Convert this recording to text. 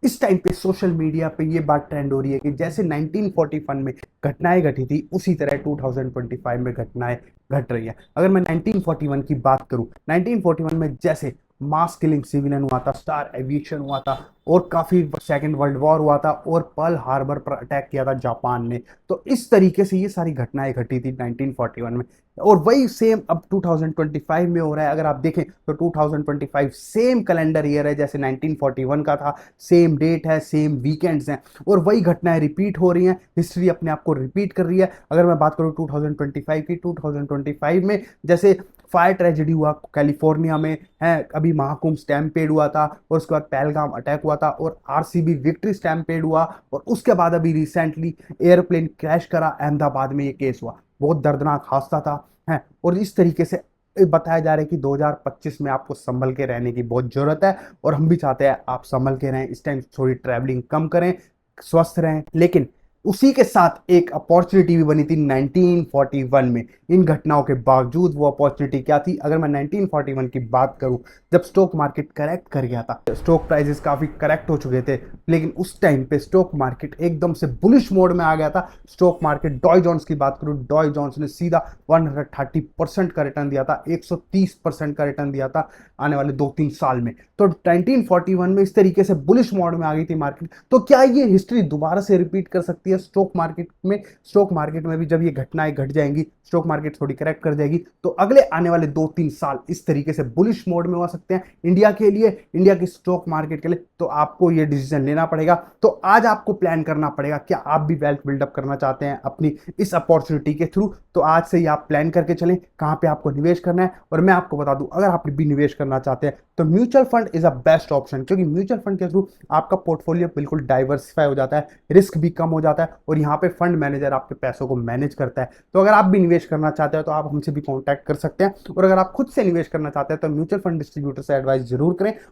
इस टाइम पे social media पे ये बात ट्रेंड हो रही है कि जैसे 1941 में घटनाएं घटी थी उसी तरह 2025 में घटनाएं घट रही हैं। अगर मैं 1941 की बात करूं, 1941 में जैसे मास किलिंग सिविलियन हुआ था, स्टार एविएशन हुआ था और काफी सेकंड वर्ल्ड वॉर हुआ था और पर्ल हार्बर पर अटैक किया था जापान ने। तो इस तरीके से ये सारी घटनाएं घटी थी 1941 में। और वही सेम अब 2025 में हो रहा है। अगर आप देखें तो 2025 सेम कैलेंडर ईयर है जैसे 1941 का था, सेम डेट है, सेम वीकेंड्स हैं और वही घटनाएं रिपीट हो रही हैं। हिस्ट्री अपने आप को रिपीट कर रही है। अगर मैं बात करूं 2025 की, 2025 में जैसे फायर ट्रेजेडी हुआ कैलिफोर्निया में है, अभी महाकुंभ स्टैम्पेड हुआ था और उसके बाद पहलगाम अटैक हुआ था और आरसीबी विक्ट्री स्टैम्पेड हुआ और उसके बाद अभी रिसेंटली एयरप्लेन क्रैश करा अहमदाबाद में, ये केस हुआ। बहुत दर्दनाक हादसा था है। और इस तरीके से बताया जा रहा है कि 2025 में आपको संभल के रहने की बहुत जरूरत है और हम भी चाहते हैं आप संभल के रहें। इस टाइम थोड़ी ट्रैवलिंग कम करें, स्वस्थ रहें। लेकिन उसी के साथ एक अपॉर्चुनिटी भी बनी थी 1941 में। इन घटनाओं के बावजूद वो अपॉर्चुनिटी क्या थी? अगर मैं 1941 की बात करूं, जब स्टॉक मार्केट करेक्ट कर गया था, स्टॉक प्राइसेस काफी करेक्ट हो चुके थे, लेकिन उस टाइम पे स्टॉक मार्केट एकदम से बुलिश मोड में आ गया था। स्टॉक मार्केट डॉय जोन्स की बात करूं, डॉय जोन्स ने सीधा 130% का रिटर्न दिया था, 130% का रिटर्न दिया था आने वाले 2-3 साल में। तो 1941 में इस तरीके से बुलिश मोड में आ गई थी मार्केट। तो क्या ये हिस्ट्री दोबारा से रिपीट कर सकती है स्टॉक मार्केट में? स्टॉक मार्केट में भी जब ये घटनाएं घट जाएंगी, स्टॉक मार्केट थोड़ी करेक्ट कर जाएगी, तो अगले आने वाले 2-3 साल इस तरीके से बुलिश मोड में हो सकते हैं इंडिया के लिए, इंडिया की स्टॉक मार्केट के लिए। तो आपको ये डिसीजन लेना पड़ेगा। तो आज आपको प्लान करना पड़ेगा, क्या आप भी वेल्थ बिल्डअप करना चाहते हैं अपनी इस अपॉर्चुनिटी के थ्रू? तो आज से ही आप प्लान करके चलें कहां पे आपको निवेश करना है। और मैं आपको बता दूं, अगर आप भी निवेश करना चाहते हैं तो mutual fund is a best option, क्योंकि म्यूचुअल फंड के थ्रू आपका पोर्टफोलियो बिल्कुल डाइवर्सिफाई हो जाता है, रिस्क भी कम हो जाता है और यहाँ पे फंड मैनेजर आपके पैसों को मैनेज करता है। तो अगर आप भी निवेश करना चाहते हैं तो आप हमसे भी कांटेक्ट कर सकते हैं। और अगर आप खुद से निवेश करना चाहते हैं तो म्यूचुअल फंड डिस्ट्रीब्यूटर से एडवाइस जरूर करें।